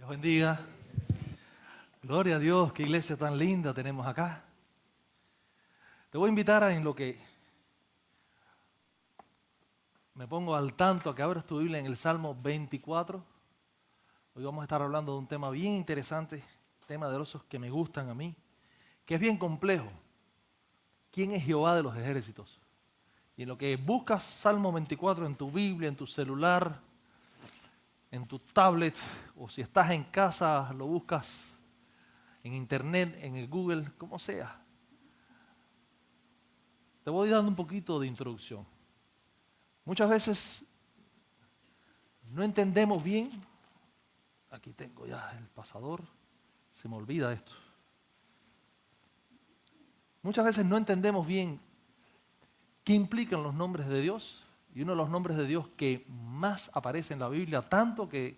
Dios bendiga. Gloria a Dios, qué iglesia tan linda tenemos acá. Te voy a invitar en lo que me pongo al tanto a que abras tu Biblia en el Salmo 24. Hoy vamos a estar hablando de un tema bien interesante, tema de esos que me gustan a mí, que es bien complejo. ¿Quién es Jehová de los ejércitos? Y en lo que buscas Salmo 24 en tu Biblia, en tu celular, en tu tablet, o si estás en casa, lo buscas en internet, en el Google, como sea. Te voy dando un poquito de introducción. Muchas veces no entendemos bien. Aquí tengo ya el pasador. Se me olvida esto. Muchas veces no entendemos bien qué implican los nombres de Dios. Y uno de los nombres de Dios que más aparece en la Biblia, tanto que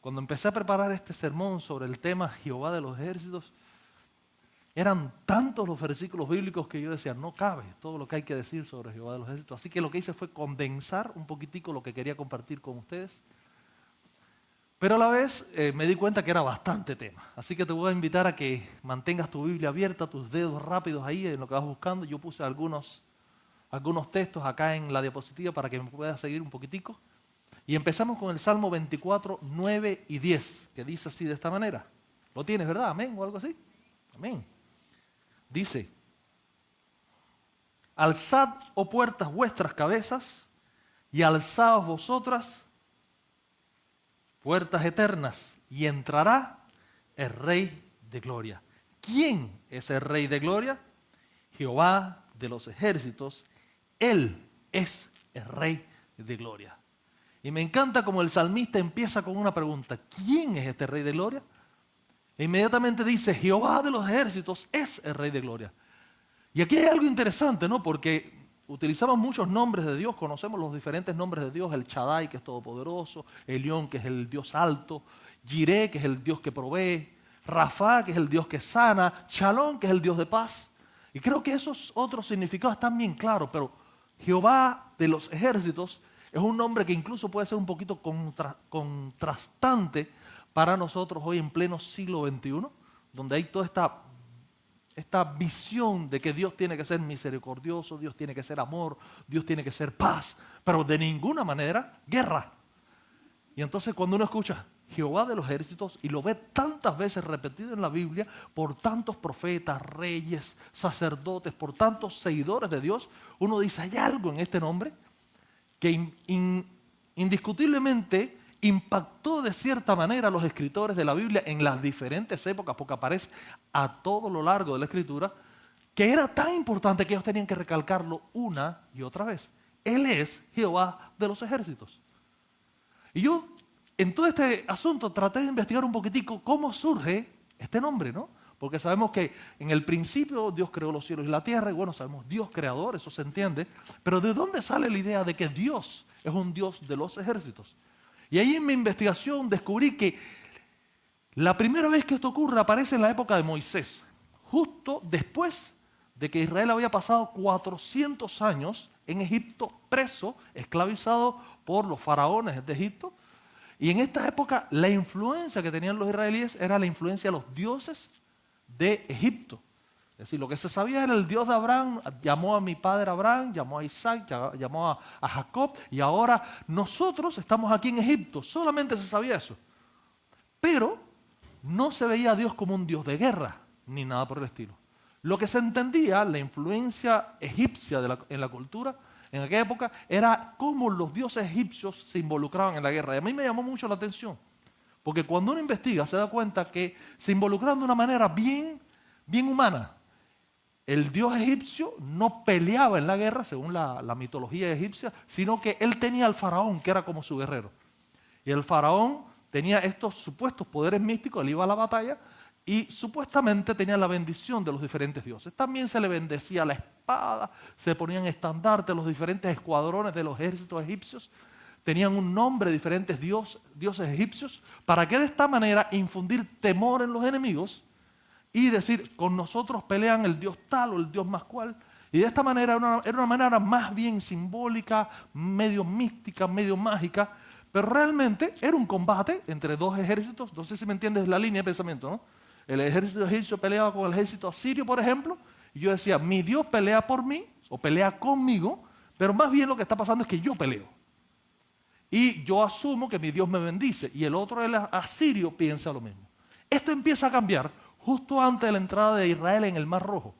cuando empecé a preparar este sermón sobre el tema Jehová de los ejércitos, eran tantos los versículos bíblicos que yo decía, no cabe todo lo que hay que decir sobre Jehová de los ejércitos. Así que lo que hice fue condensar un poquitico lo que quería compartir con ustedes. Pero a la vez me di cuenta que era bastante tema. Así que te voy a invitar a que mantengas tu Biblia abierta, tus dedos rápidos ahí en lo que vas buscando. Yo puse algunos textos acá en la diapositiva para que me puedas seguir un poquitico. Y empezamos con el Salmo 24, 9 y 10, que dice así de esta manera. ¿Lo tienes, verdad? ¿Amén? ¿O algo así? Amén. Dice, alzad, oh puertas, vuestras cabezas, y alzaos vosotras, puertas eternas, y entrará el Rey de Gloria. ¿Quién es el Rey de Gloria? Jehová de los ejércitos. Él es el Rey de Gloria. Y me encanta como el salmista empieza con una pregunta. ¿Quién es este Rey de Gloria? E inmediatamente dice, Jehová de los ejércitos es el Rey de Gloria. Y aquí hay algo interesante, ¿no? Porque utilizamos muchos nombres de Dios, conocemos los diferentes nombres de Dios, el Shaddai, que es todopoderoso, Elión, que es el Dios alto, Jireh, que es el Dios que provee, Rafa, que es el Dios que sana, Shalom, que es el Dios de paz. Y creo que esos otros significados están bien claros, pero Jehová de los ejércitos es un nombre que incluso puede ser un poquito contrastante para nosotros hoy en pleno siglo XXI, donde hay toda esta visión de que Dios tiene que ser misericordioso, Dios tiene que ser amor, Dios tiene que ser paz, pero de ninguna manera guerra. Y entonces cuando uno escucha Jehová de los ejércitos y lo ve tantas veces repetido en la Biblia por tantos profetas, reyes, sacerdotes, por tantos seguidores de Dios, uno dice, hay algo en este nombre que indiscutiblemente impactó de cierta manera a los escritores de la Biblia en las diferentes épocas, porque aparece a todo lo largo de la Escritura, que era tan importante que ellos tenían que recalcarlo una y otra vez. Él es Jehová de los ejércitos. Y yo, en todo este asunto, traté de investigar un poquitico cómo surge este nombre, ¿no? Porque sabemos que en el principio Dios creó los cielos y la tierra, y bueno, sabemos Dios creador, eso se entiende, pero ¿de dónde sale la idea de que Dios es un Dios de los ejércitos? Y ahí en mi investigación descubrí que la primera vez que esto ocurre aparece en la época de Moisés, justo después de que Israel había pasado 400 años en Egipto, preso, esclavizado por los faraones de Egipto. Y en esta época la influencia que tenían los israelíes era la influencia de los dioses de Egipto. Es decir, lo que se sabía era el Dios de Abraham, llamó a mi padre Abraham, llamó a Isaac, llamó a Jacob, y ahora nosotros estamos aquí en Egipto. Solamente se sabía eso. Pero no se veía a Dios como un Dios de guerra, ni nada por el estilo. Lo que se entendía, la influencia egipcia en la cultura, en aquella época, era cómo los dioses egipcios se involucraban en la guerra. Y a mí me llamó mucho la atención, porque cuando uno investiga se da cuenta que se involucraban de una manera bien humana. El dios egipcio no peleaba en la guerra, según la mitología egipcia, sino que él tenía al faraón, que era como su guerrero. Y el faraón tenía estos supuestos poderes místicos, él iba a la batalla y supuestamente tenía la bendición de los diferentes dioses. También se le bendecía la espada, se ponían estandartes, los diferentes escuadrones de los ejércitos egipcios tenían un nombre, diferentes dioses egipcios, para que de esta manera infundir temor en los enemigos y decir, con nosotros pelean el Dios tal o el Dios más cual. Y de esta manera era una manera más bien simbólica, medio mística, medio mágica, pero realmente era un combate entre dos ejércitos. No sé si me entiendes la línea de pensamiento, ¿no? El ejército egipcio peleaba con el ejército asirio, por ejemplo, y yo decía, mi Dios pelea por mí, o pelea conmigo, pero más bien lo que está pasando es que yo peleo. Y yo asumo que mi Dios me bendice, y el otro, el asirio, piensa lo mismo. Esto empieza a cambiar justo antes de la entrada de Israel en el Mar Rojo.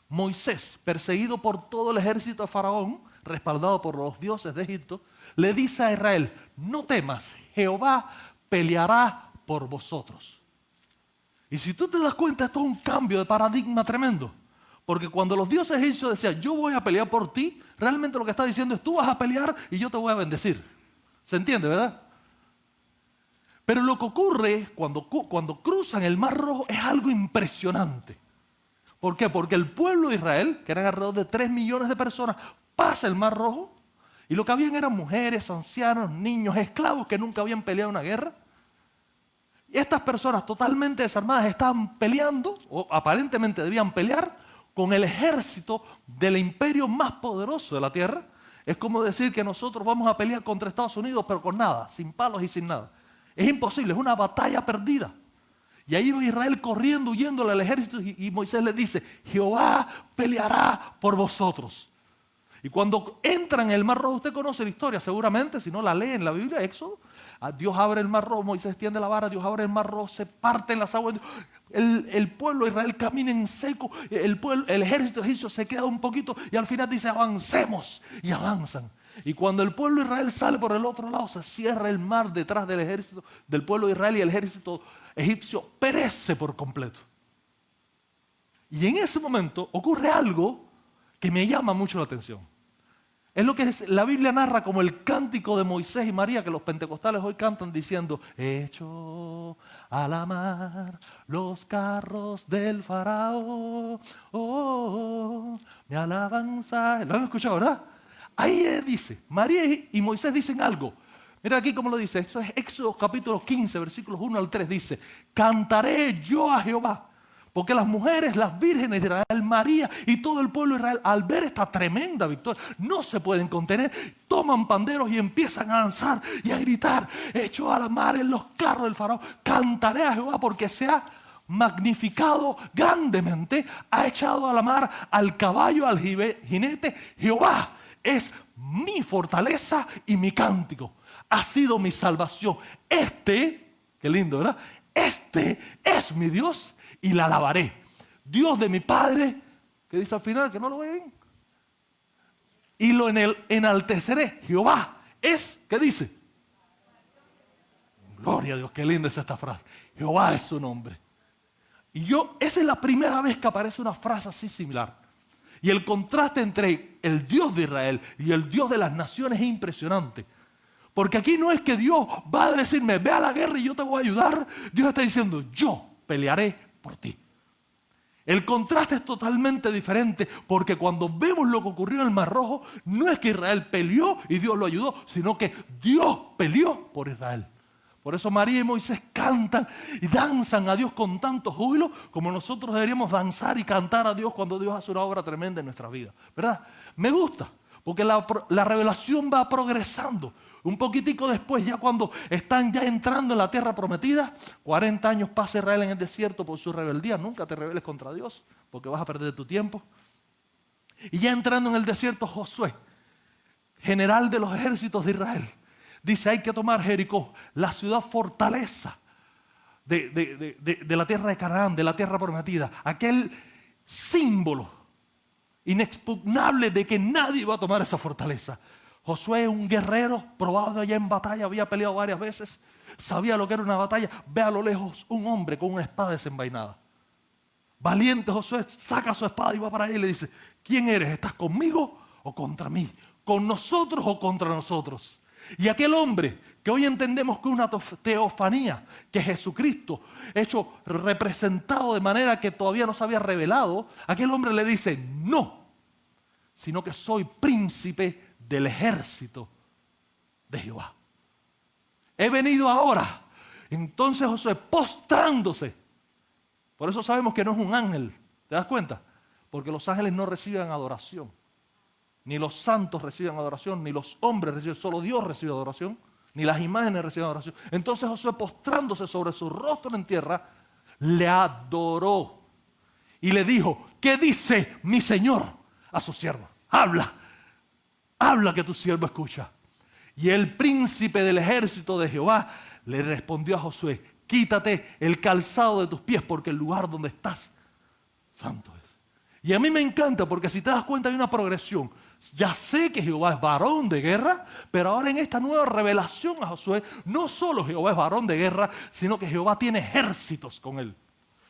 Moisés, perseguido por todo el ejército de Faraón, respaldado por los dioses de Egipto, le dice a Israel, no temas, Jehová peleará por vosotros. Y si tú te das cuenta, esto es un cambio de paradigma tremendo. Porque cuando los dioses egipcios decían, yo voy a pelear por ti, realmente lo que está diciendo es, tú vas a pelear y yo te voy a bendecir. ¿Se entiende, verdad? Pero lo que ocurre cuando cruzan el Mar Rojo es algo impresionante. ¿Por qué? Porque el pueblo de Israel, que eran alrededor de 3 millones de personas, pasa el Mar Rojo y lo que habían eran mujeres, ancianos, niños, esclavos que nunca habían peleado una guerra. Y estas personas totalmente desarmadas estaban peleando, o aparentemente debían pelear, con el ejército del imperio más poderoso de la tierra. Es como decir que nosotros vamos a pelear contra Estados Unidos, pero con nada, sin palos y sin nada. Es imposible, es una batalla perdida. Y ahí va Israel corriendo, huyéndole al ejército, y Moisés le dice, Jehová peleará por vosotros. Y cuando entran en el Mar Rojo, usted conoce la historia seguramente, si no la lee en la Biblia, Éxodo. Dios abre el Mar Rojo, Moisés extiende la vara, Dios abre el Mar Rojo, se parten las aguas. El pueblo de Israel camina en seco, el ejército egipcio se queda un poquito y al final dice avancemos, y avanzan. Y cuando el pueblo de Israel sale por el otro lado, se cierra el mar detrás del ejército del pueblo de Israel y el ejército egipcio perece por completo. Y en ese momento ocurre algo que me llama mucho la atención. Es lo que la Biblia narra como el cántico de Moisés y María, que los pentecostales hoy cantan diciendo, echó a la mar los carros del faraón, oh, mi alabanza. ¿Lo han escuchado, verdad? Ahí dice, María y Moisés dicen algo. Mira aquí cómo lo dice, esto es Éxodo capítulo 15, versículos 1 al 3, dice, cantaré yo a Jehová. Porque las mujeres, las vírgenes de Israel, María y todo el pueblo de Israel, al ver esta tremenda victoria, no se pueden contener, toman panderos y empiezan a danzar y a gritar, echó a la mar en los carros del faraón, cantaré a Jehová porque se ha magnificado grandemente, ha echado a la mar al caballo, al jinete, Jehová es mi fortaleza y mi cántico, ha sido mi salvación. Qué lindo, ¿verdad? Este es mi Dios y la alabaré. Dios de mi Padre, que dice al final, que no lo ven, y lo enalteceré. Jehová es, ¿qué dice? Gloria a Dios, qué linda es esta frase. Jehová es su nombre. Y esa es la primera vez que aparece una frase así similar. Y el contraste entre el Dios de Israel y el Dios de las naciones es impresionante. Porque aquí no es que Dios va a decirme, ve a la guerra y yo te voy a ayudar. Dios está diciendo, yo pelearé por ti. El contraste es totalmente diferente, porque cuando vemos lo que ocurrió en el Mar Rojo, no es que Israel peleó y Dios lo ayudó, sino que Dios peleó por Israel. Por eso María y Moisés cantan y danzan a Dios con tanto júbilo como nosotros deberíamos danzar y cantar a Dios cuando Dios hace una obra tremenda en nuestra vida, ¿verdad? Me gusta, porque la revelación va progresando. Un poquitico después, ya cuando están ya entrando en la tierra prometida, 40 años pasa Israel en el desierto por su rebeldía. Nunca te rebeles contra Dios, porque vas a perder tu tiempo. Y ya entrando en el desierto, Josué, general de los ejércitos de Israel, dice, hay que tomar Jericó, la ciudad fortaleza de la tierra de Canaán, de la tierra prometida. Aquel símbolo inexpugnable de que nadie va a tomar esa fortaleza. Josué, un guerrero, probado ya en batalla, había peleado varias veces, sabía lo que era una batalla. Ve a lo lejos un hombre con una espada desenvainada. Valiente Josué saca su espada y va para ahí y le dice, ¿quién eres? ¿Estás conmigo o contra mí? ¿Con nosotros o contra nosotros? Y aquel hombre, que hoy entendemos que es una teofanía, que Jesucristo, hecho representado de manera que todavía no se había revelado, aquel hombre le dice, no, sino que soy príncipe del ejército de Jehová. He venido ahora. Entonces Josué, postrándose. Por eso sabemos que no es un ángel. ¿Te das cuenta? Porque los ángeles no reciben adoración. Ni los santos reciben adoración, ni los hombres reciben, solo Dios recibe adoración. ni las imágenes reciben adoración. Entonces Josué, postrándose sobre su rostro en tierra, le adoró y le dijo: ¿qué dice mi señor a su siervo? Habla que tu siervo escucha. Y el príncipe del ejército de Jehová le respondió a Josué: quítate el calzado de tus pies, porque el lugar donde estás santo es. Y a mí me encanta, porque si te das cuenta hay una progresión. Ya sé que Jehová es varón de guerra, pero ahora en esta nueva revelación a Josué, no solo Jehová es varón de guerra, sino que Jehová tiene ejércitos con él.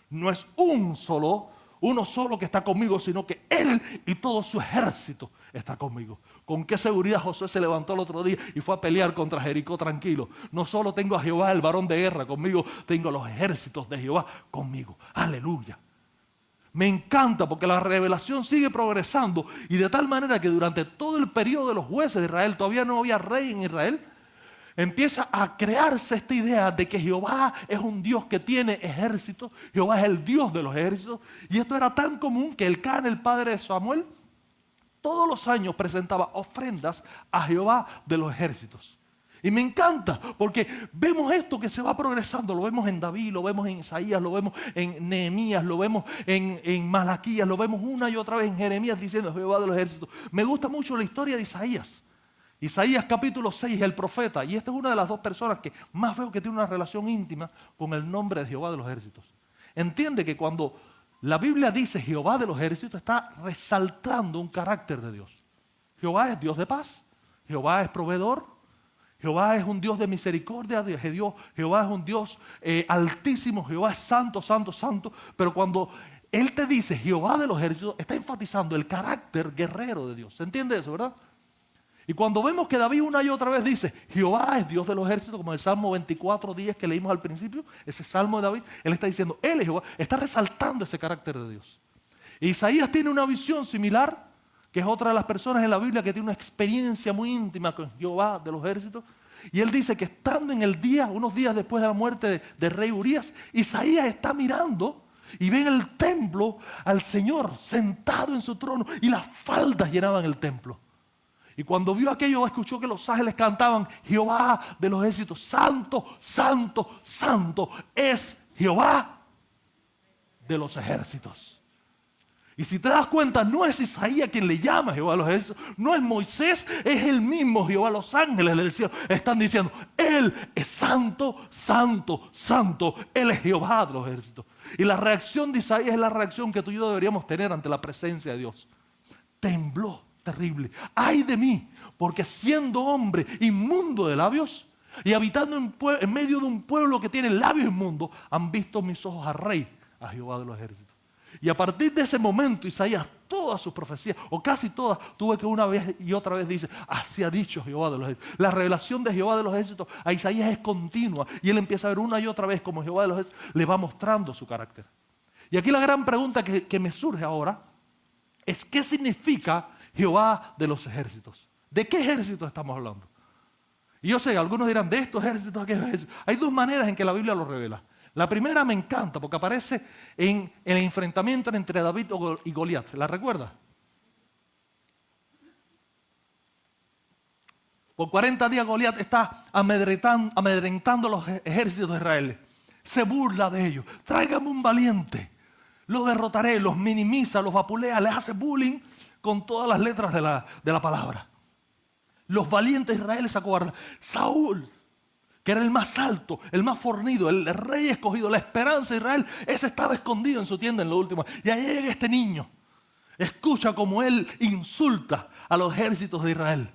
No es uno solo que está conmigo, sino que él y todo su ejército está conmigo. ¿Con qué seguridad Josué se levantó el otro día y fue a pelear contra Jericó tranquilo? No solo tengo a Jehová, el varón de guerra, conmigo, tengo a los ejércitos de Jehová conmigo. Aleluya. Me encanta porque la revelación sigue progresando, y de tal manera que durante todo el periodo de los jueces de Israel, todavía no había rey en Israel, empieza a crearse esta idea de que Jehová es un Dios que tiene ejércitos. Jehová es el Dios de los ejércitos. Y esto era tan común que Elcán, el padre de Samuel, todos los años presentaba ofrendas a Jehová de los ejércitos. Y me encanta porque vemos esto que se va progresando. Lo vemos en David, lo vemos en Isaías, lo vemos en Nehemías, lo vemos en Malaquías, lo vemos una y otra vez en Jeremías diciendo Jehová de los ejércitos. Me gusta mucho la historia de Isaías. Isaías capítulo 6, el profeta. Y esta es una de las dos personas que más veo que tiene una relación íntima con el nombre de Jehová de los ejércitos. Entiende que cuando la Biblia dice Jehová de los ejércitos, está resaltando un carácter de Dios. Jehová es Dios de paz. Jehová es proveedor. Jehová es un Dios de misericordia. Jehová es un Dios altísimo. Jehová es santo, santo, santo. Pero cuando Él te dice Jehová de los ejércitos, está enfatizando el carácter guerrero de Dios. ¿Se entiende eso, verdad? Y cuando vemos que David una y otra vez dice Jehová es Dios de los ejércitos, como en el Salmo 24:10 que leímos al principio, ese Salmo de David, él está diciendo Él es Jehová, está resaltando ese carácter de Dios. E Isaías tiene una visión similar, que es otra de las personas en la Biblia que tiene una experiencia muy íntima con Jehová de los ejércitos. Y él dice que estando en el día, unos días después de la muerte del rey Urías, Isaías está mirando y ve en el templo al Señor sentado en su trono y las faldas llenaban el templo. Y cuando vio aquello, escuchó que los ángeles cantaban Jehová de los ejércitos, santo, santo, santo es Jehová de los ejércitos. Y si te das cuenta, no es Isaías quien le llama Jehová de los ejércitos, no es Moisés, es el mismo Jehová. Los ángeles del cielo están diciendo, Él es santo, santo, santo, Él es Jehová de los ejércitos. Y la reacción de Isaías es la reacción que tú y yo deberíamos tener ante la presencia de Dios. Tembló. Terrible. Ay de mí, porque siendo hombre inmundo de labios y habitando en medio de un pueblo que tiene labios inmundos, han visto mis ojos al Rey, a Jehová de los ejércitos. Y a partir de ese momento, Isaías, todas sus profecías, o casi todas, tuve que una vez y otra vez dice, así ha dicho Jehová de los ejércitos. La revelación de Jehová de los ejércitos a Isaías es continua, y él empieza a ver una y otra vez como Jehová de los ejércitos le va mostrando su carácter. Y aquí la gran pregunta que me surge ahora es, ¿qué significa Jehová de los ejércitos? ¿De qué ejércitos estamos hablando? Y yo sé, algunos dirán, de estos ejércitos, aquellos ejércitos. Hay dos maneras en que la Biblia lo revela. La primera me encanta porque aparece en el enfrentamiento entre David y Goliat. ¿La recuerda? Por 40 días Goliat está amedrentando a los ejércitos de Israel. Se burla de ellos. Tráigame un valiente. Lo derrotaré, los minimiza, los vapulea, les hace bullying con todas las letras de la palabra. Los valientes de Israel se acobardan. Saúl, que era el más alto, el más fornido, el rey escogido, la esperanza de Israel, ese estaba escondido en su tienda en lo último. Y ahí llega este niño. Escucha cómo él insulta a los ejércitos de Israel.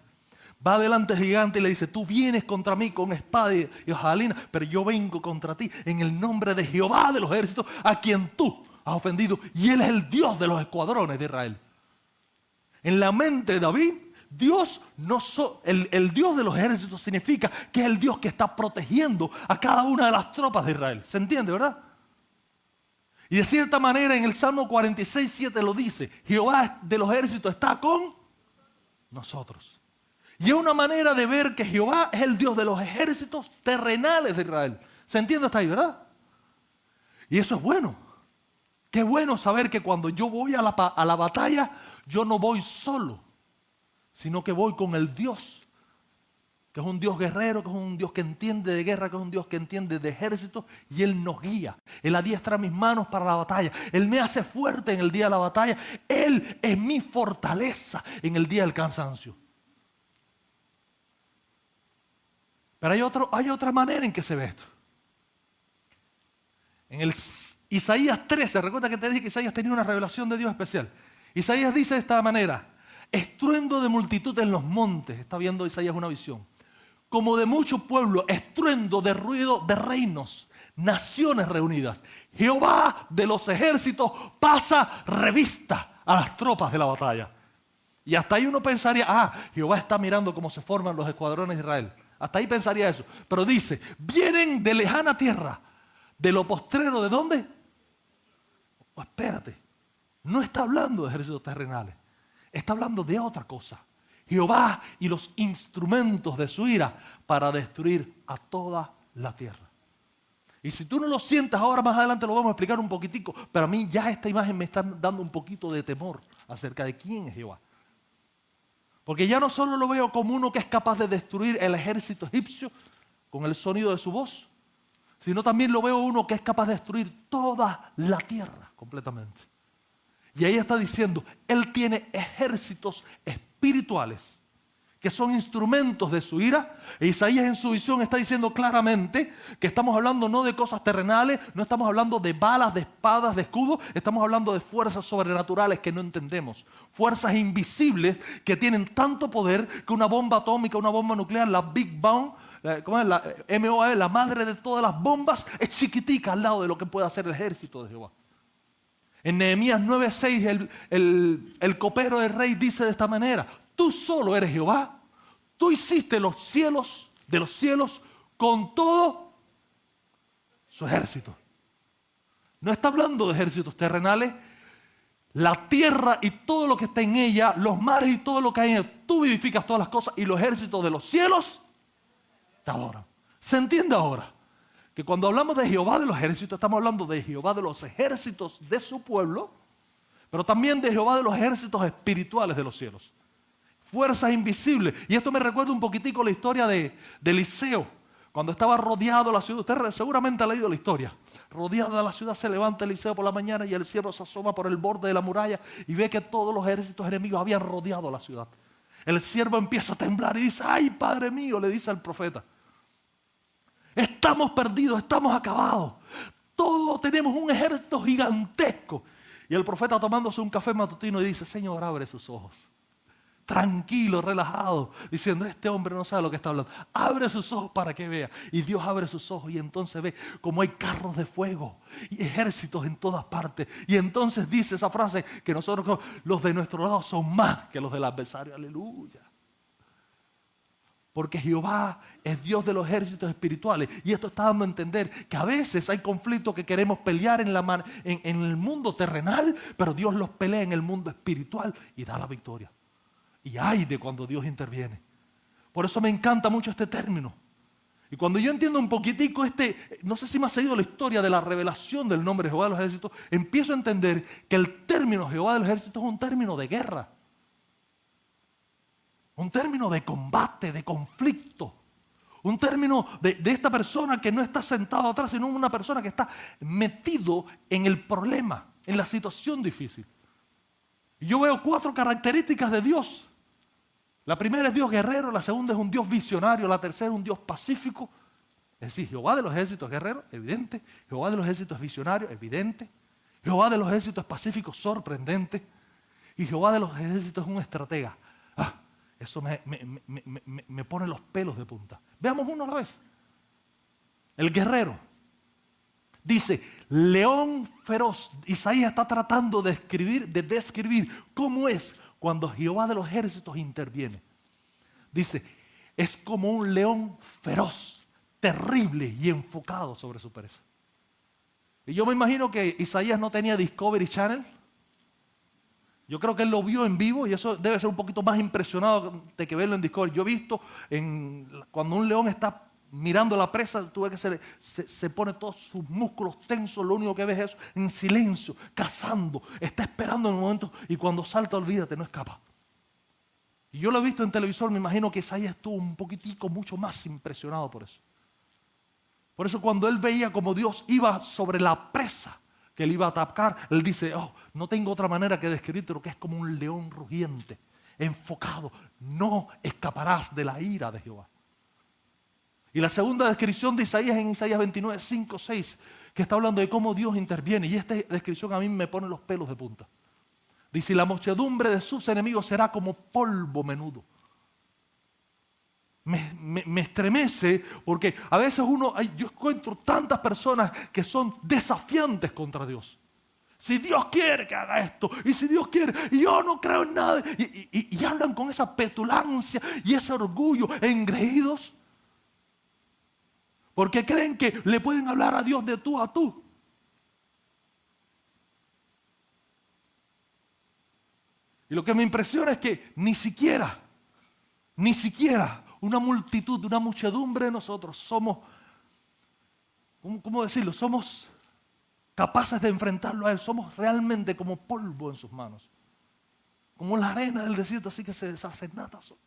Va delante del gigante y le dice, tú vienes contra mí con espada y jabalina, pero yo vengo contra ti en el nombre de Jehová de los ejércitos, a quien tú has ofendido. Y él es el Dios de los escuadrones de Israel. En la mente de David, Dios el Dios de los ejércitos significa que es el Dios que está protegiendo a cada una de las tropas de Israel. ¿Se entiende, verdad? Y de cierta manera en el Salmo 46:7 lo dice, Jehová de los ejércitos está con nosotros. Y es una manera de ver que Jehová es el Dios de los ejércitos terrenales de Israel. ¿Se entiende hasta ahí, verdad? Y eso es bueno. Qué bueno saber que cuando yo voy a la batalla, yo no voy solo, sino que voy con el Dios que es un Dios guerrero, que es un Dios que entiende de guerra, que es un Dios que entiende de ejército, y Él nos guía. Él adiestra mis manos para la batalla. Él me hace fuerte en el día de la batalla. Él es mi fortaleza en el día del cansancio. Pero hay otra manera en que se ve esto. En el Isaías 13, recuerda que te dije que Isaías tenía una revelación de Dios especial. Isaías dice de esta manera: estruendo de multitud en los montes. Está viendo Isaías una visión. Como de mucho pueblo, estruendo de ruido de reinos, naciones reunidas. Jehová de los ejércitos pasa revista a las tropas de la batalla. Y hasta ahí uno pensaría, Jehová está mirando cómo se forman los escuadrones de Israel. Hasta ahí pensaría eso. Pero dice, vienen de lejana tierra, de lo postrero, ¿de dónde? Espérate, no está hablando de ejércitos terrenales, está hablando de otra cosa. Jehová y los instrumentos de su ira para destruir a toda la tierra. Y si tú no lo sientas ahora, más adelante lo vamos a explicar un poquitico, pero a mí ya esta imagen me está dando un poquito de temor acerca de quién es Jehová. Porque ya no solo lo veo como uno que es capaz de destruir el ejército egipcio con el sonido de su voz, sino también lo veo uno que es capaz de destruir toda la tierra completamente. Y ahí está diciendo, Él tiene ejércitos espirituales que son instrumentos de su ira. E Isaías en su visión está diciendo claramente que estamos hablando no de cosas terrenales, no estamos hablando de balas, de espadas, de escudos, estamos hablando de fuerzas sobrenaturales que no entendemos. Fuerzas invisibles que tienen tanto poder que una bomba atómica, una bomba nuclear, la Big Bang, ¿cómo es? La MOA, la madre de todas las bombas, es chiquitica al lado de lo que puede hacer el ejército de Jehová. En Nehemías 9:6 el copero del rey dice de esta manera: tú solo eres Jehová, tú hiciste los cielos de los cielos con todo su ejército. No está hablando de ejércitos terrenales. La tierra y todo lo que está en ella, los mares y todo lo que hay en ella, tú vivificas todas las cosas y los ejércitos de los cielos te adoran. ¿Se entiende ahora? Que cuando hablamos de Jehová de los ejércitos, estamos hablando de Jehová de los ejércitos de su pueblo, pero también de Jehová de los ejércitos espirituales de los cielos. Fuerzas invisibles. Y esto me recuerda un poquitico la historia de Eliseo, cuando estaba rodeado la ciudad. Usted seguramente ha leído la historia. Rodeada la ciudad, se levanta Eliseo por la mañana y el siervo se asoma por el borde de la muralla y ve que todos los ejércitos enemigos habían rodeado la ciudad. El siervo empieza a temblar y dice: ay, padre mío, le dice al profeta, estamos perdidos, estamos acabados. Todos tenemos un ejército gigantesco. Y el profeta, tomándose un café matutino, y dice: Señor, abre sus ojos. Tranquilo, relajado, diciendo: este hombre no sabe lo que está hablando. Abre sus ojos para que vea. Y Dios abre sus ojos y entonces ve como hay carros de fuego y ejércitos en todas partes. Y entonces dice esa frase que nosotros, los de nuestro lado son más que los del adversario. Aleluya. Porque Jehová es Dios de los ejércitos espirituales. Y esto está dando a entender que a veces hay conflictos que queremos pelear en el mundo terrenal, pero Dios los pelea en el mundo espiritual y da la victoria. Y ay de cuando Dios interviene. Por eso me encanta mucho este término. Y cuando yo entiendo un poquitico no sé si me ha seguido la historia de la revelación del nombre de Jehová de los ejércitos, empiezo a entender que el término Jehová de los ejércitos es un término de guerra. Un término de combate, de conflicto. Un término de esta persona que no está sentado atrás, sino una persona que está metido en el problema, en la situación difícil. Y yo veo 4 características de Dios. La primera es Dios guerrero, la segunda es un Dios visionario, la tercera es un Dios pacífico. Es decir, Jehová de los ejércitos es guerrero, evidente. Jehová de los ejércitos es visionario, evidente. Jehová de los ejércitos es pacífico, sorprendente. Y Jehová de los ejércitos es un estratega. Eso me pone los pelos de punta. Veamos uno a la vez. El guerrero. Dice, león feroz. Isaías está tratando de describir cómo es cuando Jehová de los ejércitos interviene. Dice, es como un león feroz, terrible y enfocado sobre su presa. Y yo me imagino que Isaías no tenía Discovery Channel. Yo creo que él lo vio en vivo y eso debe ser un poquito más impresionado de que verlo en Discovery. Yo he visto cuando un león está mirando la presa, tú ves que se pone todos sus músculos tensos, lo único que ves es eso, en silencio, cazando, está esperando en el momento y cuando salta, olvídate, no escapa. Y yo lo he visto en televisor, me imagino que Isaías estuvo un poquitico, mucho más impresionado por eso. Por eso cuando él veía como Dios iba sobre la presa que él iba a atacar, él dice, no tengo otra manera que describirte lo que es como un león rugiente, enfocado. No escaparás de la ira de Jehová. Y la segunda descripción de Isaías en Isaías 29, 5, 6, que está hablando de cómo Dios interviene. Y esta descripción a mí me pone los pelos de punta. Dice, la muchedumbre de sus enemigos será como polvo menudo. Me estremece porque a veces yo encuentro tantas personas que son desafiantes contra Dios. Si Dios quiere que haga esto, y si Dios quiere, y yo no creo en nada, y hablan con esa petulancia y ese orgullo engreídos, porque creen que le pueden hablar a Dios de tú a tú. Y lo que me impresiona es que ni siquiera una multitud, una muchedumbre de nosotros somos, ¿cómo decirlo? Somos capaces de enfrentarlo a Él. Somos realmente como polvo en sus manos. Como la arena del desierto, así que se deshace, nada somos.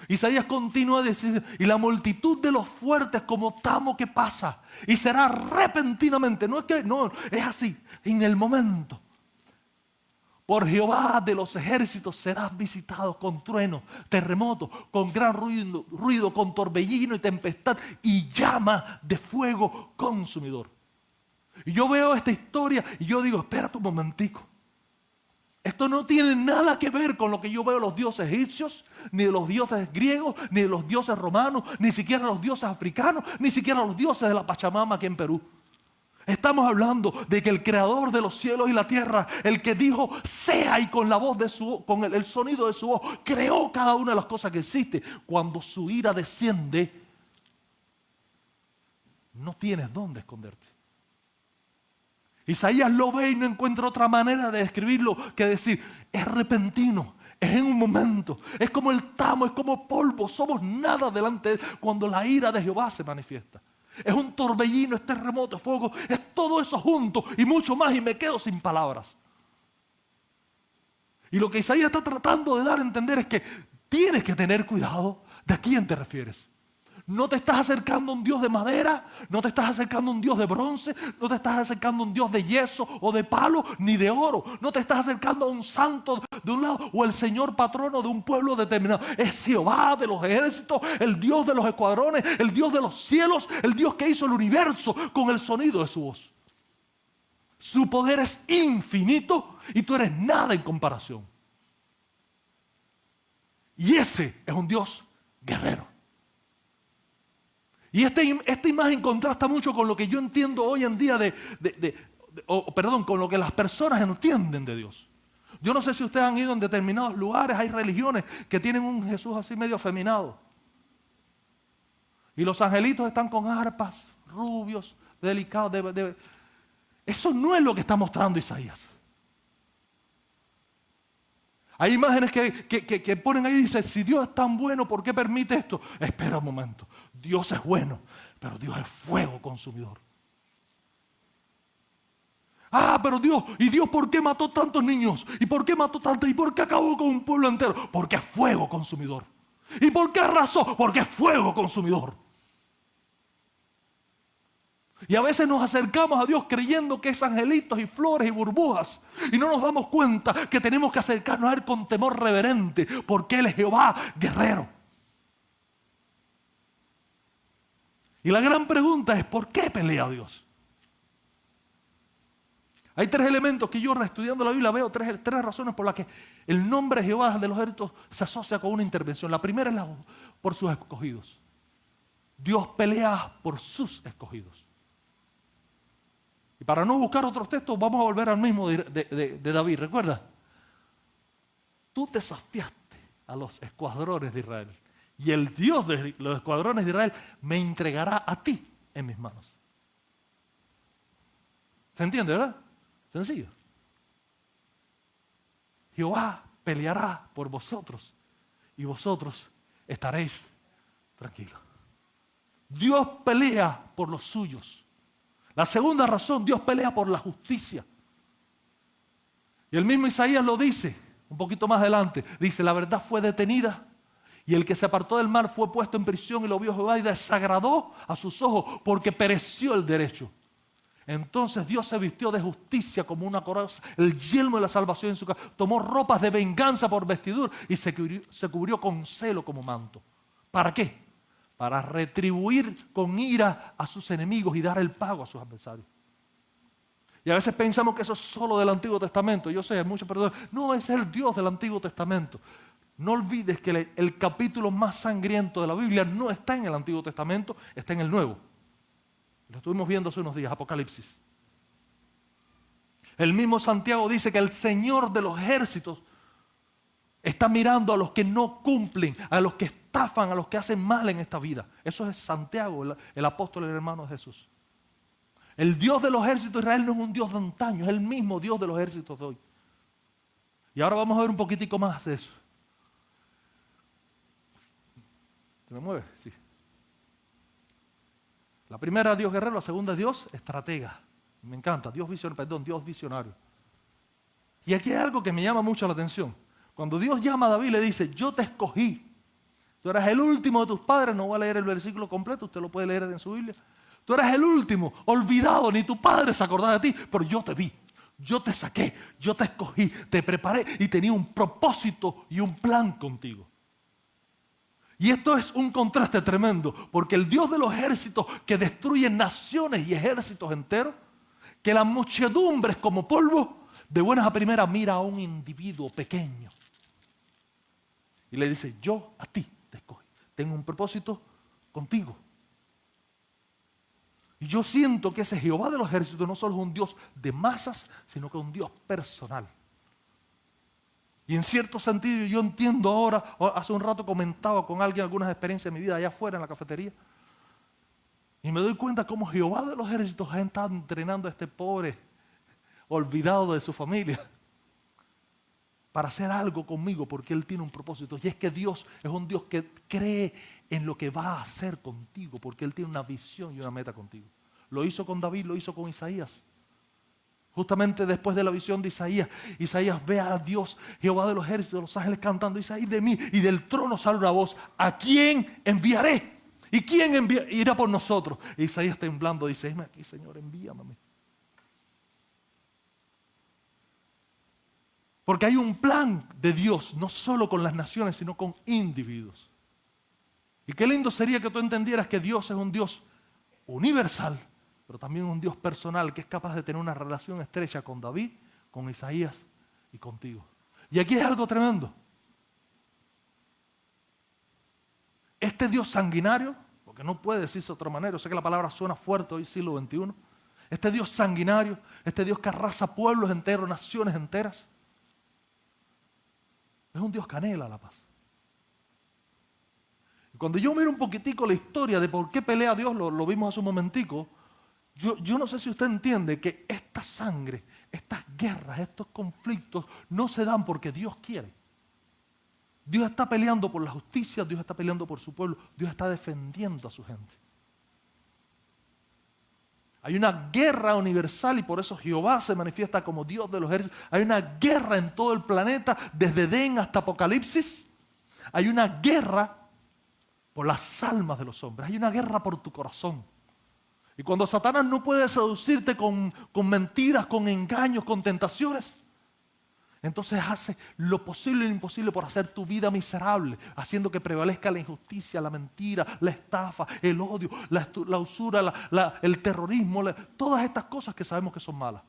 Isaías continúa a decir, y la multitud de los fuertes como tamo que pasa, y será repentinamente, no, es así, en el momento. Por Jehová de los ejércitos serás visitado con trueno, terremoto, con gran ruido, con torbellino y tempestad y llama de fuego consumidor. Y yo veo esta historia y yo digo, espérate un momentico. Esto no tiene nada que ver con lo que yo veo de los dioses egipcios, ni de los dioses griegos, ni de los dioses romanos, ni siquiera los dioses africanos, ni siquiera los dioses de la Pachamama aquí en Perú. Estamos hablando de que el creador de los cielos y la tierra, el que dijo sea y con la voz de con el sonido de su voz, creó cada una de las cosas que existe. Cuando su ira desciende, no tienes dónde esconderte. Isaías lo ve y no encuentra otra manera de describirlo que decir, es repentino, es en un momento, es como el tamo, es como polvo, somos nada delante de él cuando la ira de Jehová se manifiesta. Es un torbellino, es terremoto, es fuego, es todo eso junto y mucho más y me quedo sin palabras. Y lo que Isaías está tratando de dar a entender es que tienes que tener cuidado de a quién te refieres. No te estás acercando a un Dios de madera, no te estás acercando a un Dios de bronce, no te estás acercando a un Dios de yeso o de palo, ni de oro. No te estás acercando a un santo de un lado o el Señor patrono de un pueblo determinado. Es Jehová de los ejércitos, el Dios de los escuadrones, el Dios de los cielos, el Dios que hizo el universo con el sonido de su voz. Su poder es infinito y tú eres nada en comparación. Y ese es un Dios guerrero. Y esta imagen contrasta mucho con lo que yo entiendo hoy en día con lo que las personas entienden de Dios. Yo no sé si ustedes han ido en determinados lugares, hay religiones que tienen un Jesús así medio afeminado. Y los angelitos están con arpas, rubios, delicados. Eso no es lo que está mostrando Isaías. Hay imágenes que ponen ahí y dicen, si Dios es tan bueno, ¿por qué permite esto? Espera un momento, Dios es bueno, pero Dios es fuego consumidor. Pero Dios, ¿y Dios por qué mató tantos niños? ¿Y por qué mató tantos? ¿Y por qué acabó con un pueblo entero? Porque es fuego consumidor. ¿Y por qué arrasó? Porque es fuego consumidor. Y a veces nos acercamos a Dios creyendo que es angelitos y flores y burbujas. Y no nos damos cuenta que tenemos que acercarnos a Él con temor reverente. Porque Él es Jehová guerrero. Y la gran pregunta es, ¿por qué pelea Dios? Hay tres elementos que yo estudiando la Biblia veo, tres razones por las que el nombre Jehová de los ejércitos se asocia con una intervención. La primera es por sus escogidos. Dios pelea por sus escogidos. Y para no buscar otros textos, vamos a volver al mismo de David. ¿Recuerda? Tú desafiaste a los escuadrones de Israel. Y el Dios de los escuadrones de Israel me entregará a ti en mis manos. ¿Se entiende, verdad? Sencillo. Jehová peleará por vosotros y vosotros estaréis tranquilos. Dios pelea por los suyos. La segunda razón, Dios pelea por la justicia. Y el mismo Isaías lo dice. Un poquito más adelante, dice, la verdad fue detenida y el que se apartó del mal fue puesto en prisión y lo vio Jehová y desagradó a sus ojos porque pereció el derecho. Entonces Dios se vistió de justicia como una corona, el yelmo de la salvación en su cara, tomó ropas de venganza por vestidura y se cubrió con celo como manto. ¿Para qué? Para retribuir con ira a sus enemigos y dar el pago a sus adversarios. Y a veces pensamos que eso es solo del Antiguo Testamento. Yo sé, hay muchas personas, no, ese es el Dios del Antiguo Testamento. No olvides que el capítulo más sangriento de la Biblia no está en el Antiguo Testamento, está en el Nuevo. Lo estuvimos viendo hace unos días, Apocalipsis. El mismo Santiago dice que el Señor de los ejércitos está mirando a los que no cumplen, a los que estafan, a los que hacen mal en esta vida. Eso es Santiago, el apóstol y el hermano de Jesús. El Dios de los ejércitos de Israel no es un Dios de antaño, es el mismo Dios de los ejércitos de hoy. Y ahora vamos a ver un poquitico más de eso. ¿Se me mueve? Sí. La primera es Dios guerrero, la segunda es Dios estratega. Me encanta, Dios visionario. Y aquí hay algo que me llama mucho la atención. Cuando Dios llama a David le dice, yo te escogí. Tú eras el último de tus padres, no voy a leer el versículo completo, usted lo puede leer en su Biblia. Tú eras el último, olvidado, ni tu padre se acordaba de ti, pero yo te vi, yo te saqué, yo te escogí, te preparé y tenía un propósito y un plan contigo. Y esto es un contraste tremendo, porque el Dios de los ejércitos que destruye naciones y ejércitos enteros, que la muchedumbre es como polvo, de buenas a primeras mira a un individuo pequeño. Y le dice, yo a ti te escogí, tengo un propósito contigo. Y yo siento que ese Jehová de los ejércitos no solo es un Dios de masas, sino que es un Dios personal. Y en cierto sentido yo entiendo ahora, hace un rato comentaba con alguien algunas experiencias de mi vida allá afuera en la cafetería. Y me doy cuenta cómo Jehová de los ejércitos ha estado entrenando a este pobre olvidado de su familia para hacer algo conmigo porque Él tiene un propósito. Y es que Dios es un Dios que cree en lo que va a hacer contigo porque Él tiene una visión y una meta contigo. Lo hizo con David, lo hizo con Isaías. Justamente después de la visión de Isaías, Isaías ve a Dios, Jehová de los ejércitos, los ángeles cantando, dice, ay de mí, y del trono sale una voz, ¿a quién enviaré? ¿Y quién irá por nosotros? E Isaías temblando dice, heme aquí, Señor, envíame a mí. Porque hay un plan de Dios, no solo con las naciones, sino con individuos. Y qué lindo sería que tú entendieras que Dios es un Dios universal, pero también un Dios personal que es capaz de tener una relación estrecha con David, con Isaías y contigo. Y aquí es algo tremendo. Este Dios sanguinario, porque no puede decirse de otra manera, yo sé que la palabra suena fuerte hoy, siglo XXI. Este Dios sanguinario, este Dios que arrasa pueblos enteros, naciones enteras, es un Dios que anhela la paz. Y cuando yo miro un poquitico la historia de por qué pelea Dios, lo vimos hace un momentico, yo no sé si usted entiende que esta sangre, estas guerras, estos conflictos no se dan porque Dios quiere. Dios está peleando por la justicia, Dios está peleando por su pueblo, Dios está defendiendo a su gente. Hay una guerra universal y por eso Jehová se manifiesta como Dios de los ejércitos. Hay una guerra en todo el planeta, desde Edén hasta Apocalipsis. Hay una guerra por las almas de los hombres, hay una guerra por tu corazón. Y cuando Satanás no puede seducirte con mentiras, con engaños, con tentaciones, entonces hace lo posible y lo imposible por hacer tu vida miserable, haciendo que prevalezca la injusticia, la mentira, la estafa, el odio, la usura, el terrorismo, todas estas cosas que sabemos que son malas.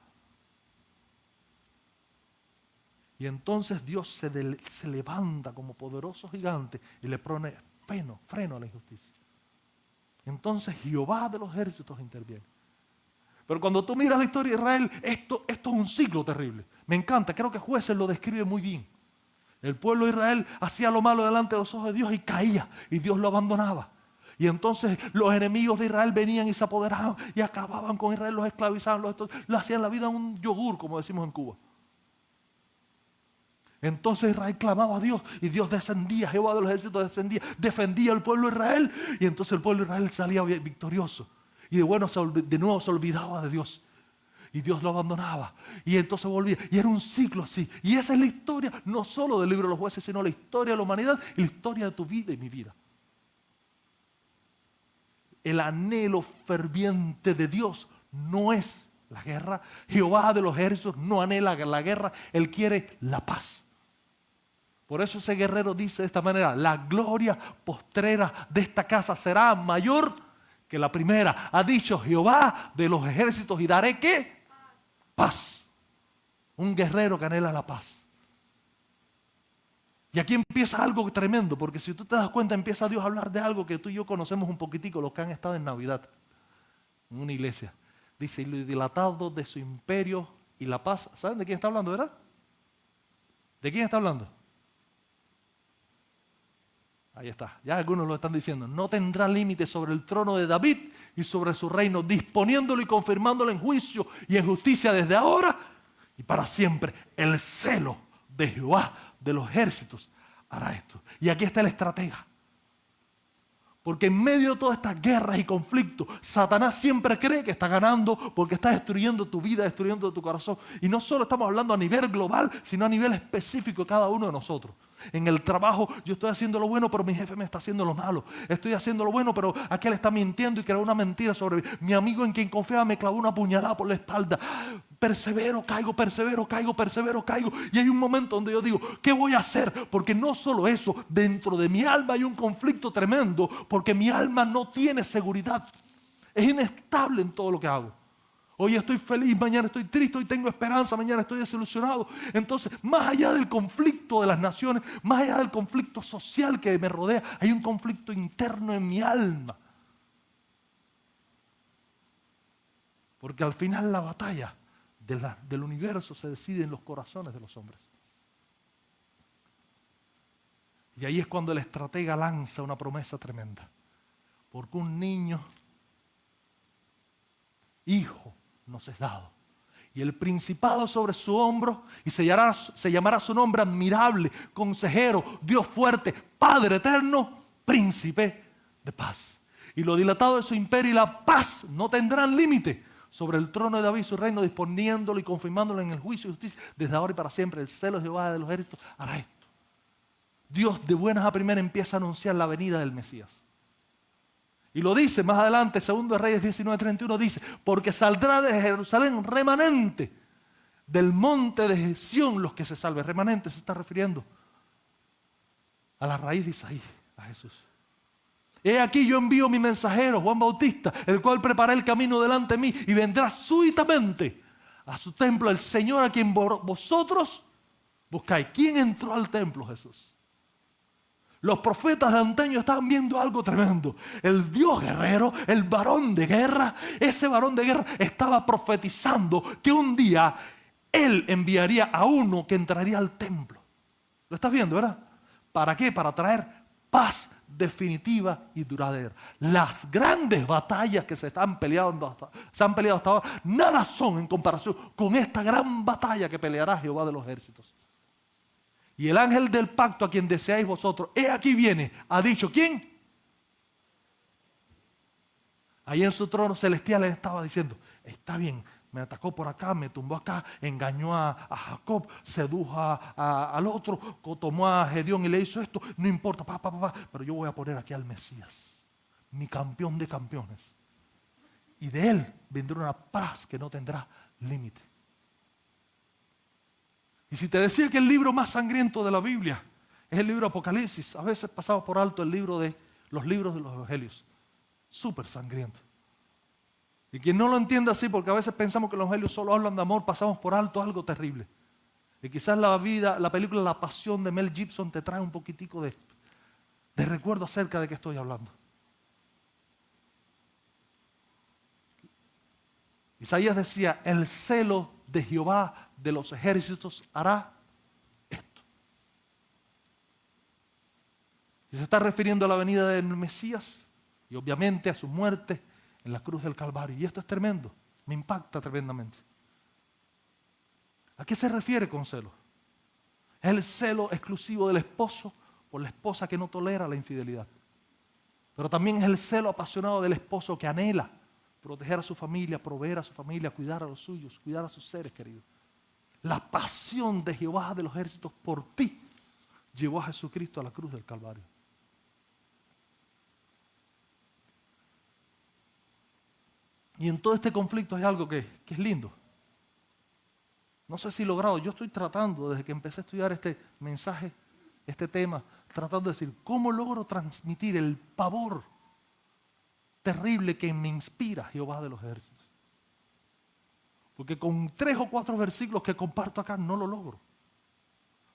Y entonces Dios se levanta como poderoso gigante y le pone freno a la injusticia. Entonces Jehová de los ejércitos interviene. Pero cuando tú miras la historia de Israel, esto es un ciclo terrible. Me encanta, creo que Jueces lo describe muy bien. El pueblo de Israel hacía lo malo delante de los ojos de Dios y caía, y Dios lo abandonaba. Y entonces los enemigos de Israel venían y se apoderaban y acababan con Israel, los esclavizaban, lo hacían la vida un yogur, como decimos en Cuba. Entonces Israel clamaba a Dios y Dios descendía, Jehová de los ejércitos descendía, defendía al pueblo de Israel y entonces el pueblo de Israel salía victorioso. Y de nuevo se olvidaba de Dios. Y Dios lo abandonaba. Y entonces volvía. Y era un ciclo así. Y esa es la historia, no solo del libro de los jueces, sino la historia de la humanidad y la historia de tu vida y mi vida. El anhelo ferviente de Dios no es la guerra. Jehová de los ejércitos no anhela la guerra. Él quiere la paz. Por eso ese guerrero dice de esta manera: la gloria postrera de esta casa será mayor que la primera. Ha dicho Jehová de los ejércitos, y daré ¿qué? Paz. Un guerrero que anhela la paz. Y aquí empieza algo tremendo, porque si tú te das cuenta, empieza Dios a hablar de algo que tú y yo conocemos un poquitico, los que han estado en Navidad, en una iglesia. Dice: y lo dilatado de su imperio y la paz. ¿Saben de quién está hablando, verdad? ¿De quién está hablando? Ahí está, ya algunos lo están diciendo. No tendrá límite sobre el trono de David y sobre su reino, disponiéndolo y confirmándolo en juicio y en justicia desde ahora y para siempre. El celo de Jehová de los ejércitos hará esto. Y aquí está el estratega. Porque en medio de todas estas guerras y conflictos, Satanás siempre cree que está ganando porque está destruyendo tu vida, destruyendo tu corazón. Y no solo estamos hablando a nivel global, sino a nivel específico de cada uno de nosotros. En el trabajo yo estoy haciendo lo bueno, pero mi jefe me está haciendo lo malo. Estoy haciendo lo bueno, pero aquel está mintiendo y creó una mentira sobre mí. Mi amigo en quien confiaba me clavó una puñalada por la espalda. Persevero, caigo, persevero, caigo, persevero, caigo. Y hay un momento donde yo digo: ¿qué voy a hacer? Porque no solo eso, dentro de mi alma hay un conflicto tremendo, porque mi alma no tiene seguridad. Es inestable en todo lo que hago. Hoy estoy feliz, mañana estoy triste, hoy tengo esperanza, mañana estoy desilusionado. Entonces, más allá del conflicto de las naciones, más allá del conflicto social que me rodea, hay un conflicto interno en mi alma. Porque al final la batalla del universo se decide en los corazones de los hombres. Y ahí es cuando el estratega lanza una promesa tremenda. Porque un niño, hijo, nos es dado. Y el principado sobre su hombro, y se llamará su nombre admirable, consejero, Dios fuerte, Padre eterno, príncipe de paz. Y lo dilatado de su imperio y la paz no tendrán límite sobre el trono de David, su reino, disponiéndolo y confirmándolo en el juicio y justicia desde ahora y para siempre. El celo de Jehová de los ejércitos hará esto. Dios de buenas a primeras empieza a anunciar la venida del Mesías. Y lo dice más adelante, 2 Reyes 19:31 dice: porque saldrá de Jerusalén remanente del monte de Sión los que se salven. Remanente se está refiriendo a la raíz de Isaí, a Jesús. He aquí yo envío mi mensajero, Juan Bautista, el cual preparará el camino delante de mí, y vendrá súbitamente a su templo el Señor a quien vosotros buscáis. ¿Quién entró al templo? Jesús. Los profetas de antaño estaban viendo algo tremendo. El Dios guerrero, el varón de guerra, ese varón de guerra estaba profetizando que un día Él enviaría a uno que entraría al templo. ¿Lo estás viendo, verdad? ¿Para qué? Para traer paz definitiva y duradera. Las grandes batallas que se han peleado hasta ahora, nada son en comparación con esta gran batalla que peleará Jehová de los ejércitos. Y el ángel del pacto a quien deseáis vosotros, he aquí viene, ha dicho, ¿quién? Ahí en su trono celestial él estaba diciendo: está bien, me atacó por acá, me tumbó acá, engañó a Jacob, sedujo al otro, tomó a Gedeón y le hizo esto, no importa, pero yo voy a poner aquí al Mesías, mi campeón de campeones. Y de él vendrá una paz que no tendrá límite. Y si te decía que el libro más sangriento de la Biblia es el libro de Apocalipsis, a veces pasamos por alto los libros de los evangelios. Súper sangriento. Y quien no lo entiende así, porque a veces pensamos que los evangelios solo hablan de amor, pasamos por alto algo terrible. Y quizás la película La Pasión de Mel Gibson te trae un poquitico de recuerdo acerca de qué estoy hablando. Isaías decía: el celo de Jehová de los ejércitos hará esto. Y se está refiriendo a la venida del Mesías y obviamente a su muerte en la cruz del Calvario. Y esto es tremendo, me impacta tremendamente. ¿A qué se refiere con celo? Es el celo exclusivo del esposo por la esposa que no tolera la infidelidad. Pero también es el celo apasionado del esposo que anhela proteger a su familia, proveer a su familia, cuidar a los suyos, cuidar a sus seres queridos. La pasión de Jehová de los ejércitos por ti llevó a Jesucristo a la cruz del Calvario. Y en todo este conflicto hay algo que es lindo. No sé si he logrado, yo estoy tratando, desde que empecé a estudiar este mensaje, este tema, tratando de decir, ¿cómo logro transmitir el pavor terrible que me inspira Jehová de los ejércitos? Porque con 3 o 4 versículos que comparto acá no lo logro.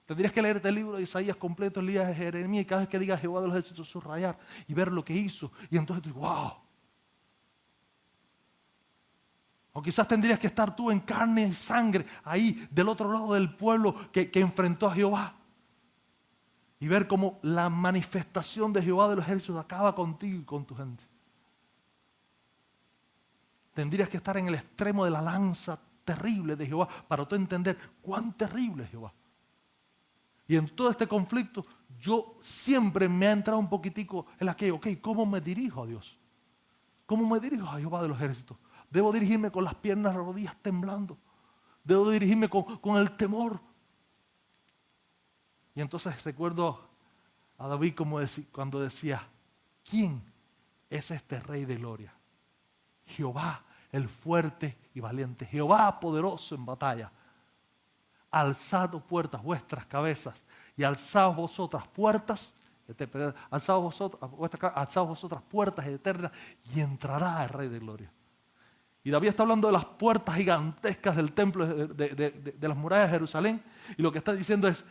Tendrías que leerte el libro de Isaías completo, el día de Jeremías, y cada vez que diga Jehová de los ejércitos subrayar y ver lo que hizo. Y entonces tú dices, wow. O quizás tendrías que estar tú en carne y sangre, ahí del otro lado del pueblo que enfrentó a Jehová. Y ver cómo la manifestación de Jehová de los ejércitos acaba contigo y con tu gente. Tendrías que estar en el extremo de la lanza terrible de Jehová para tú entender cuán terrible es Jehová. Y en todo este conflicto, yo siempre me ha entrado un poquitico en aquello, ok, ¿cómo me dirijo a Dios? ¿Cómo me dirijo a Jehová de los ejércitos? ¿Debo dirigirme con las piernas, las rodillas temblando? ¿Debo dirigirme con el temor? Y entonces recuerdo a David cuando decía, ¿quién es este Rey de gloria? Jehová, el fuerte y valiente, Jehová poderoso en batalla. Alzad puertas vuestras cabezas y alzaos vosotras puertas, alzaos vosotras puertas eternas y entrará el Rey de gloria. Y David está hablando de las puertas gigantescas del templo, de las murallas de Jerusalén, y lo que está diciendo es,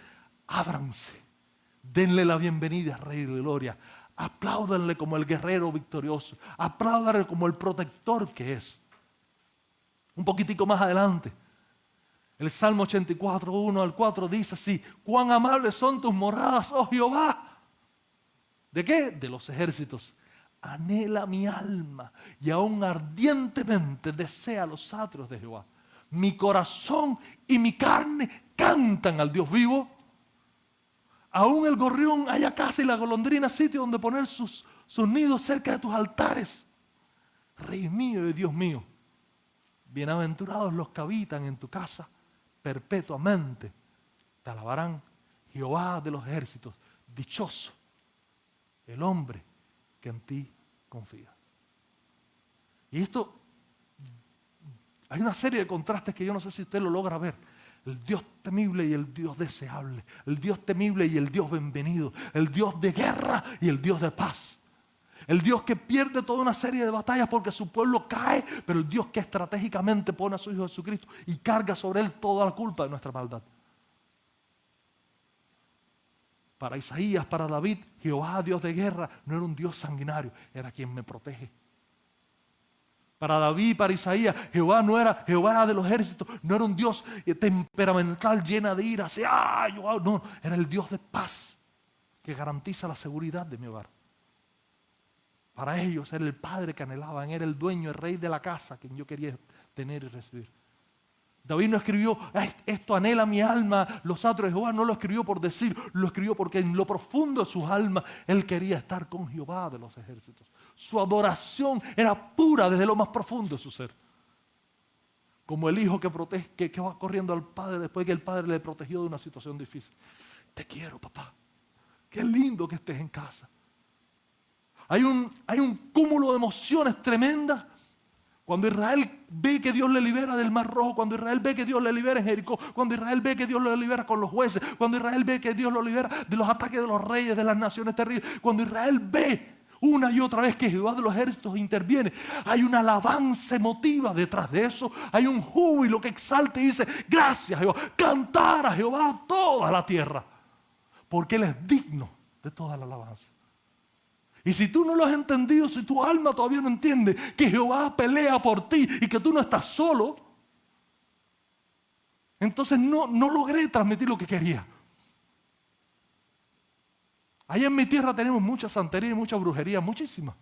ábranse, denle la bienvenida al Rey de gloria, apláudanle como el guerrero victorioso, apláudanle como el protector que es. Un poquitico más adelante, el Salmo 84, 1 al 4 dice así, cuán amables son tus moradas, oh Jehová. ¿De qué? De los ejércitos. Anhela mi alma y aún ardientemente desea los atrios de Jehová. Mi corazón y mi carne cantan al Dios vivo. Aún el gorrión halla casa y la golondrina sitio donde poner sus nidos cerca de tus altares. Rey mío y Dios mío, bienaventurados los que habitan en tu casa, perpetuamente te alabarán. Jehová de los ejércitos, dichoso el hombre que en ti confía. Y esto, hay una serie de contrastes que yo no sé si usted lo logra ver. El Dios temible y el Dios deseable. El Dios temible y el Dios bienvenido. El Dios de guerra y el Dios de paz. El Dios que pierde toda una serie de batallas porque su pueblo cae, pero el Dios que estratégicamente pone a su Hijo Jesucristo y carga sobre él toda la culpa de nuestra maldad. Para Isaías, para David, Jehová, Dios de guerra, no era un Dios sanguinario, era quien me protege. Para David, para Isaías, Jehová no era Jehová de los ejércitos, no era un Dios temperamental, llena de ira, así, no, era el Dios de paz que garantiza la seguridad de mi hogar. Para ellos era el padre que anhelaban, era el dueño, el rey de la casa que yo quería tener y recibir. David no escribió, esto anhela mi alma, los atrios de Jehová, no lo escribió por decir, lo escribió porque en lo profundo de sus almas él quería estar con Jehová de los ejércitos. Su adoración era pura desde lo más profundo de su ser. Como el hijo que va corriendo al padre después que el padre le protegió de una situación difícil. Te quiero, papá. Qué lindo que estés en casa. Hay un cúmulo de emociones tremendas. Cuando Israel ve que Dios le libera del Mar Rojo, cuando Israel ve que Dios le libera en Jericó, cuando Israel ve que Dios lo libera con los jueces, cuando Israel ve que Dios lo libera de los ataques de los reyes, de las naciones terribles, cuando Israel ve una y otra vez que Jehová de los ejércitos interviene, hay una alabanza emotiva detrás de eso, hay un júbilo que exalta y dice, gracias Jehová, cantar a Jehová toda la tierra, porque Él es digno de toda la alabanza. Y si tú no lo has entendido, si tu alma todavía no entiende que Jehová pelea por ti y que tú no estás solo, entonces no logré transmitir lo que quería. Allá en mi tierra tenemos mucha santería y mucha brujería, muchísima.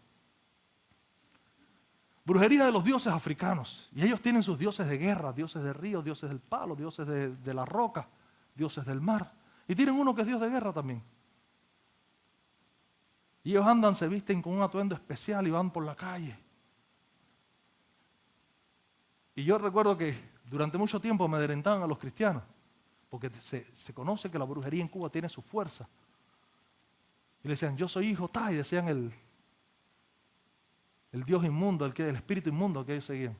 Brujería de los dioses africanos. Y ellos tienen sus dioses de guerra, dioses de río, dioses del palo, dioses de la roca, dioses del mar. Y tienen uno que es dios de guerra también. Y ellos andan, se visten con un atuendo especial y van por la calle. Y yo recuerdo que durante mucho tiempo me amedrentaban a los cristianos, porque se conoce que la brujería en Cuba tiene su fuerza. Y le decían, yo soy hijo, y decían el Dios inmundo, el espíritu inmundo que ellos seguían.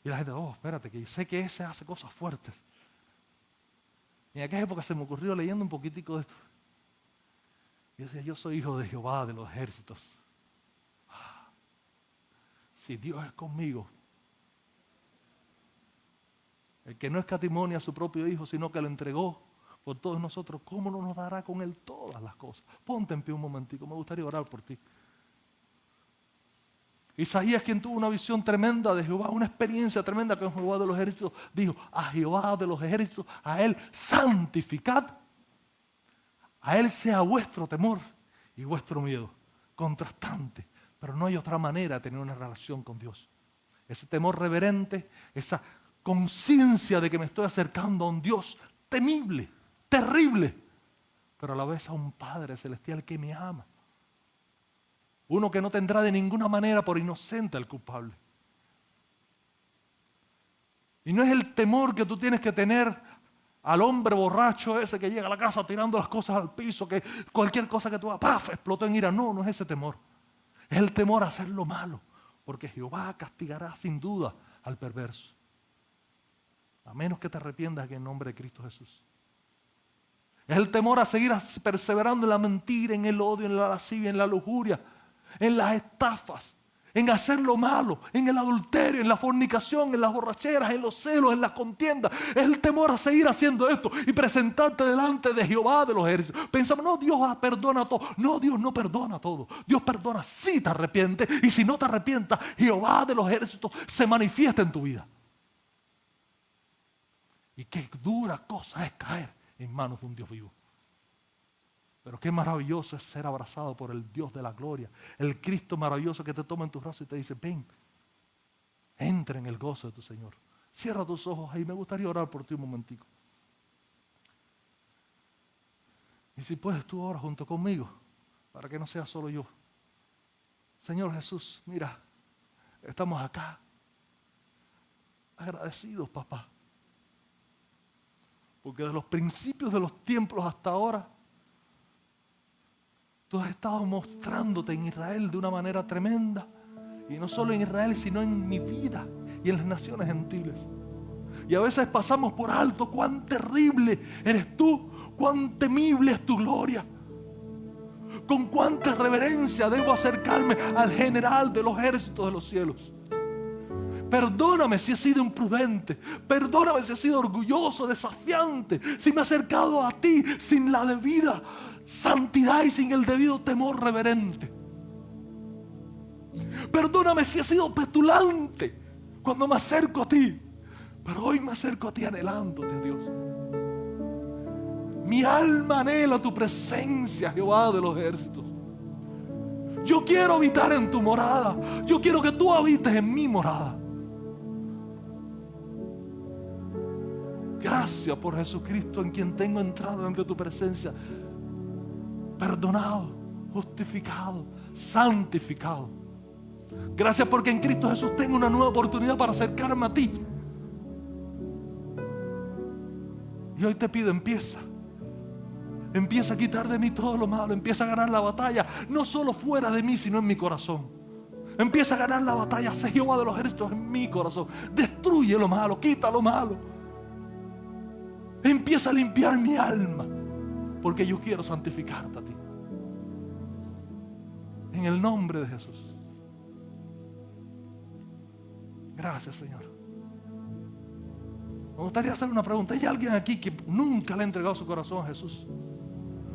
Y la gente, espérate, que sé que ese hace cosas fuertes. Y en aquella época se me ocurrió leyendo un poquitico de esto. Y decía, yo soy hijo de Jehová de los ejércitos. Si Dios es conmigo, el que no escatimó a su propio hijo, sino que lo entregó por todos nosotros, ¿cómo no nos dará con él todas las cosas? Ponte en pie un momentico, me gustaría orar por ti. Isaías, quien tuvo una visión tremenda de Jehová, una experiencia tremenda con Jehová de los ejércitos, dijo, a Jehová de los ejércitos, a él santificad, a él sea vuestro temor y vuestro miedo. Contrastante, pero no hay otra manera de tener una relación con Dios. Ese temor reverente, esa conciencia de que me estoy acercando a un Dios temible, terrible, pero a la vez a un Padre celestial que me ama. Uno que no tendrá de ninguna manera por inocente al culpable. Y no es el temor que tú tienes que tener al hombre borracho ese que llega a la casa tirando las cosas al piso, que cualquier cosa que tú hagas, ¡paf!, explotó en ira. No, no es ese temor. Es el temor a hacer lo malo, porque Jehová castigará sin duda al perverso. A menos que te arrepientas en el nombre de Cristo Jesús. Es el temor a seguir perseverando en la mentira, en el odio, en la lascivia, en la lujuria, en las estafas, en hacer lo malo, en el adulterio, en la fornicación, en las borracheras, en los celos, en las contiendas. Es el temor a seguir haciendo esto y presentarte delante de Jehová de los ejércitos. Pensamos, no, Dios perdona todo. No, Dios no perdona todo. Dios perdona si te arrepientes, y si no te arrepientas, Jehová de los ejércitos se manifiesta en tu vida. Y qué dura cosa es caer en manos de un Dios vivo. Pero qué maravilloso es ser abrazado por el Dios de la gloria, el Cristo maravilloso que te toma en tus brazos y te dice, ven, entra en el gozo de tu Señor. Cierra tus ojos ahí, me gustaría orar por ti un momentico. Y si puedes tú ora junto conmigo, para que no sea solo yo. Señor Jesús, mira, estamos acá, agradecidos, papá. Porque de los principios de los tiempos hasta ahora, tú has estado mostrándote en Israel de una manera tremenda. Y no solo en Israel, sino en mi vida y en las naciones gentiles. Y a veces pasamos por alto cuán terrible eres tú, cuán temible es tu gloria. Con cuánta reverencia debo acercarme al general de los ejércitos de los cielos. Perdóname si he sido imprudente. Perdóname si he sido orgulloso, desafiante. Si me he acercado a ti sin la debida santidad y sin el debido temor reverente. Perdóname si he sido petulante cuando me acerco a ti. Pero hoy me acerco a ti anhelándote, Dios. Mi alma anhela tu presencia, Jehová de los ejércitos. Yo quiero habitar en tu morada. Yo quiero que tú habites en mi morada. Gracias por Jesucristo, en quien tengo entrado ante tu presencia, perdonado, justificado, santificado. Gracias porque en Cristo Jesús tengo una nueva oportunidad para acercarme a ti. Y hoy te pido, empieza a quitar de mí todo lo malo. Empieza a ganar la batalla, no solo fuera de mí, sino en mi corazón. Empieza a ganar la batalla, sé Jehová de los ejércitos en mi corazón. Destruye lo malo, quita lo malo. Empieza a limpiar mi alma, porque yo quiero santificarte a ti. En el nombre de Jesús. Gracias, Señor. Me gustaría hacer una pregunta. ¿Hay alguien aquí que nunca le ha entregado su corazón a Jesús?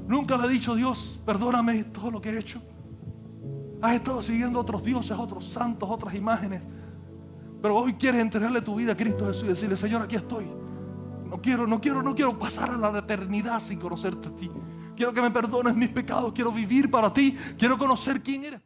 Nunca le ha dicho, Dios, perdóname todo lo que he hecho. Has estado siguiendo otros dioses, otros santos, otras imágenes. Pero hoy quieres entregarle tu vida a Cristo Jesús y decirle, Señor, aquí estoy. No quiero pasar a la eternidad sin conocerte a ti. Quiero que me perdones mis pecados. Quiero vivir para ti. Quiero conocer quién eres.